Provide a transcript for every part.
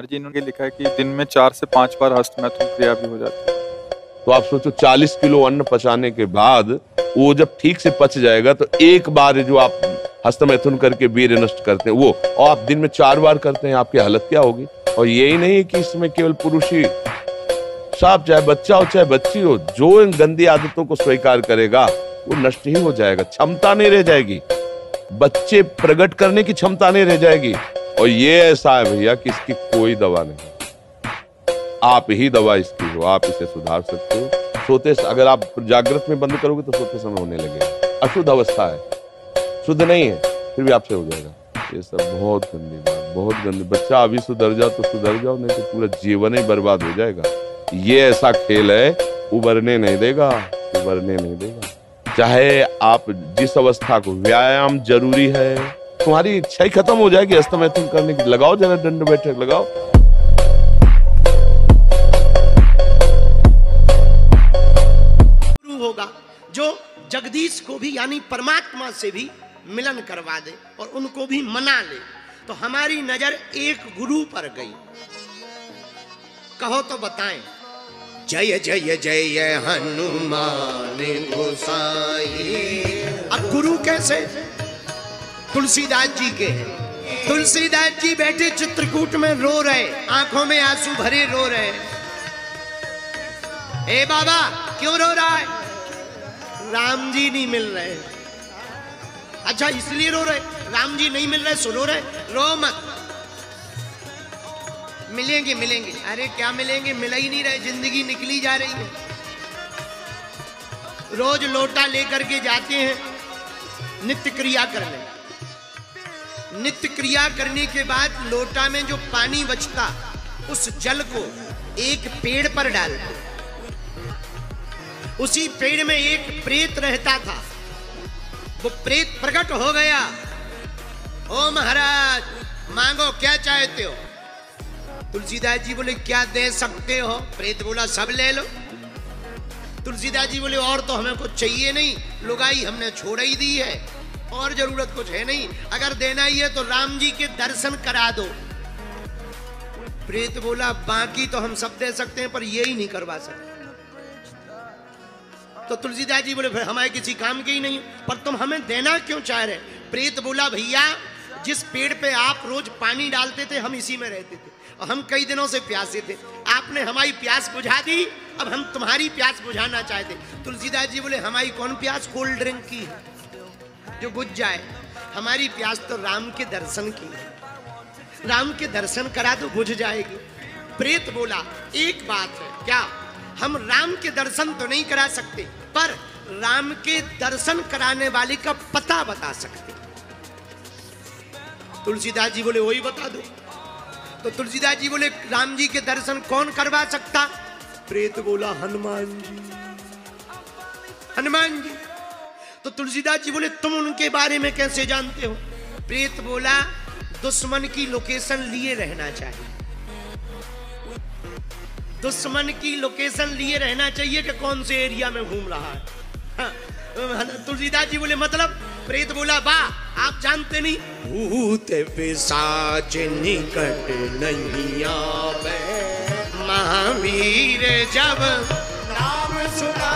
जी इन्होंने लिखा है कि दिन में 4 से 5 बार हस्तमैथुन क्रिया भी हो जाती है। तो आप सोचो 40 किलो अन्न पचाने के बाद वो जब ठीक से पच जाएगा तो एक बार जो आप हस्तमैथुन करके वीर्य नष्ट करते हैं वो, और आप दिन में 4 बार करते हैं, आपकी हालत क्या होगी। और यही नहीं कि इसमें केवल पुरुष ही, साफ चाहे बच्चा हो चाहे बच्ची हो, जो इन गंदी आदतों को स्वीकार करेगा वो नष्ट ही हो जाएगा, क्षमता नहीं रह जाएगी, बच्चे प्रकट करने की क्षमता नहीं रह जाएगी। और ये ऐसा है भैया कि इसकी कोई दवा नहीं, आप ही दवा इसकी हो, आप इसे सुधार सकते हो। सोते अगर आप जागृत में बंद करोगे तो सोते समय होने लगेगा। अशुद्ध अवस्था है, शुद्ध नहीं है, फिर भी आपसे हो जाएगा। ये सब बहुत गंदी बात, बहुत गंदी। बच्चा अभी सुधर जाओ तो सुधर जाओ, नहीं तो पूरा जीवन ही बर्बाद हो जाएगा। ये ऐसा खेल है, उबरने नहीं देगा, उबरने नहीं देगा। चाहे आप जिस अवस्था को, व्यायाम जरूरी है, तुम्हारी इच्छा ही खत्म हो जाएगी हस्तमैथुन करने की। लगाओ जरा दंड बैठक लगाओ। होगा जो जगदीश को भी यानी परमात्मा से भी मिलन करवा दे और उनको भी मना ले। तो हमारी नजर एक गुरु पर गई, कहो तो बताएं। जय जय जय हनुमान गोसाई। अब गुरु कैसे? तुलसीदास जी के हैं। तुलसीदास जी बैठे चित्रकूट में रो रहे, आंखों में आंसू भरे रो रहे। ए बाबा क्यों रो रहा है? राम जी नहीं मिल रहे। अच्छा इसलिए रो रहे? राम जी नहीं मिल रहे सो रो रहे? रो मत, मिलेंगे मिलेंगे। अरे क्या मिलेंगे, मिल ही नहीं रहे, जिंदगी निकली जा रही है। रोज लोटा लेकर के जाते हैं नित्य क्रिया करने। नित्य क्रिया करने के बाद लोटा में जो पानी बचता, उस जल को एक पेड़ पर डालते। उसी पेड़ में एक प्रेत रहता था। वो प्रेत प्रकट हो गया। ओ महाराज मांगो क्या चाहते हो? तुलसीदास जी बोले क्या दे सकते हो? प्रेत बोला सब ले लो। तुलसीदास जी बोले और तो हमें कुछ चाहिए नहीं, लुगाई हमने छोड़ ही दी है, और जरूरत कुछ है नहीं। अगर देना ही है तो राम जी के दर्शन करा दो। प्रेत बोला बाकी तो हम सब दे सकते हैं पर ये ही नहीं करवा सकते। तो तुलसीदास जी बोले फिर हमारे किसी काम के ही नहीं, पर तुम हमें देना क्यों चाह रहे? प्रेत बोला भैया जिस पेड़ पे आप रोज पानी डालते थे हम इसी में रहते थे, और हम कई दिनों से प्यासे थे। आपने हमारी प्यास बुझा दी, अब हम तुम्हारी प्यास बुझाना चाहते। तुलसीदास जी बोले हमारी कौन प्यास कोल्ड ड्रिंक की है जो बुझ जाए? हमारी प्यास तो राम के दर्शन की है। राम के दर्शन करा तो बुझ जाएगी। प्रेत बोला एक बात है, क्या? हम राम के दर्शन तो नहीं करा सकते, पर राम के दर्शन कराने वाले का पता बता सकते। तुलसीदास जी बोले वही बता दो। तो तुलसीदास जी बोले राम जी के दर्शन कौन करवा सकता? प्रेत बोला हनुमान जी। हनुमान जी। तो तुलसीदास जी बोले तुम उनके बारे में कैसे जानते हो? प्रेत बोला दुश्मन की लोकेशन लिए रहना चाहिए। दुश्मन की लोकेशन लिए रहना चाहिए कि कौन से एरिया में घूम रहा है। हाँ। तुलसीदास जी बोले मतलब? प्रेत बोला वाह आप जानते नहीं। भूत पिशाच निकट नहीं आवे, महावीर जब नाम सुना।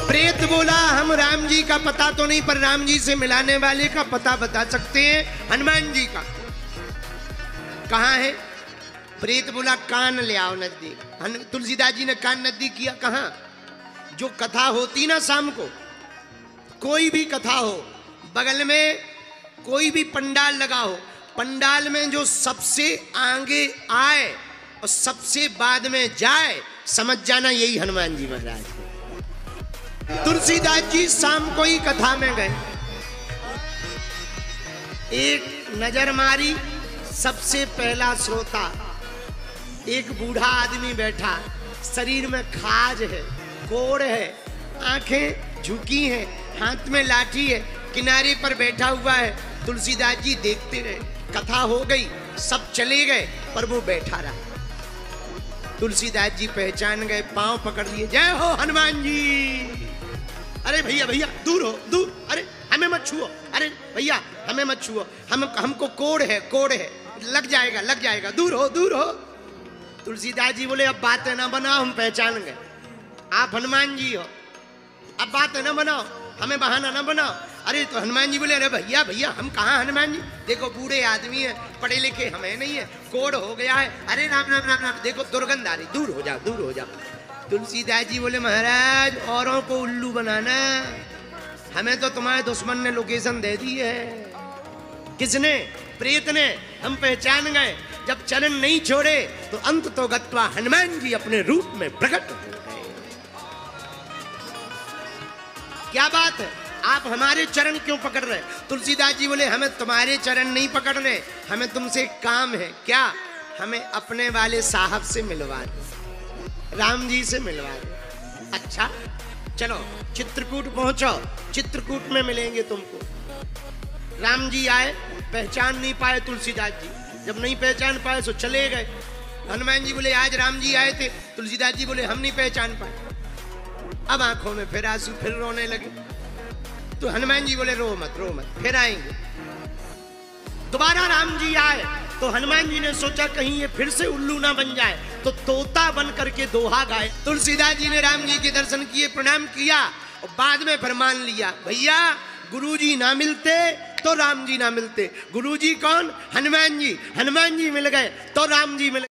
प्रेत बोला हम राम जी का पता तो नहीं, पर राम जी से मिलाने वाले का पता बता सकते हैं, हनुमान जी का। कहाँ है? प्रेत बोला कान ले आओ नजदीक। तुलसीदास जी ने कान नजदीक किया। कहाँ? जो कथा होती ना शाम को, कोई भी कथा हो, बगल में कोई भी पंडाल लगा हो, पंडाल में जो सबसे आगे आए और सबसे बाद में जाए, समझ जाना यही हनुमान जी महाराज। तुलसीदास जी शाम को ही कथा में गए, एक नजर मारी, सबसे पहला श्रोता एक बूढ़ा आदमी बैठा, शरीर में खाज है, कोड़ है, आंखें झुकी हैं, हाथ में लाठी है, किनारे पर बैठा हुआ है। तुलसीदास जी देखते रहे। कथा हो गई, सब चले गए, पर वो बैठा रहा। तुलसीदास जी पहचान गए, पांव पकड़ लिए, जय हो हनुमान जी। अरे भैया भैया दूर हो, दूर। अरे हमें मत छुओ, अरे भैया हमें मत छुओ, हमको कोड़ है, कोड़ है। लग जाएगा, दूर हो। तुलसीदास जी बोले अब बातें ना बनाओ, हम पहचान गए आप हनुमान जी हो, अब बातें ना बनाओ, हमें बहाना ना बनाओ। अरे तो हनुमान जी बोले अरे भैया हम कहाँ हनुमान जी, देखो बूढ़े आदमी है, पढ़े लिखे हमें नहीं है, कोड़ हो गया है, अरे राम राम राम राम, देखो दुर्गंध आ रही, दूर हो जाओ। तुलसीदास जी बोले महाराज औरों को उल्लू बनाना, हमें तो तुम्हारे दुश्मन ने लोकेशन दे दी है। किसने? प्रेत ने। हम पहचान गए, जब चरण नहीं छोड़े तो अंत तो गत्वा हनुमान जी अपने रूप में प्रकट हो गए। क्या बात है, आप हमारे चरण क्यों पकड़ रहे? तुलसीदास जी बोले हमें तुम्हारे चरण नहीं पकड़ रहे, हमें तुमसे एक काम है। क्या? हमें अपने वाले साहब से मिलवा दो, राम जी से मिलवा दो। अच्छा चलो चित्रकूट पहुंचो, चित्रकूट में मिलेंगे तुमको। राम जी आए, पहचान नहीं पाए तुलसीदास जी, जब नहीं पहचान पाए तो चले गए। हनुमान जी बोले आज राम जी आए थे, तुलसीदास जी बोले हम नहीं पहचान पाए। अब आंखों में फिर आंसू, फिर रोने लगे। तो हनुमान जी बोले रो मत, फिर आएंगे। दोबारा राम जी आए तो हनुमान जी ने सोचा कहीं ये फिर से उल्लू ना बन जाए, तो तोता बन करके दोहा गाए। तुलसीदास जी ने राम जी के दर्शन किए, प्रणाम किया और बाद में फरमान लिया भैया गुरुजी ना मिलते तो राम जी ना मिलते। गुरुजी कौन? हनुमान जी मिल गए तो राम जी मिल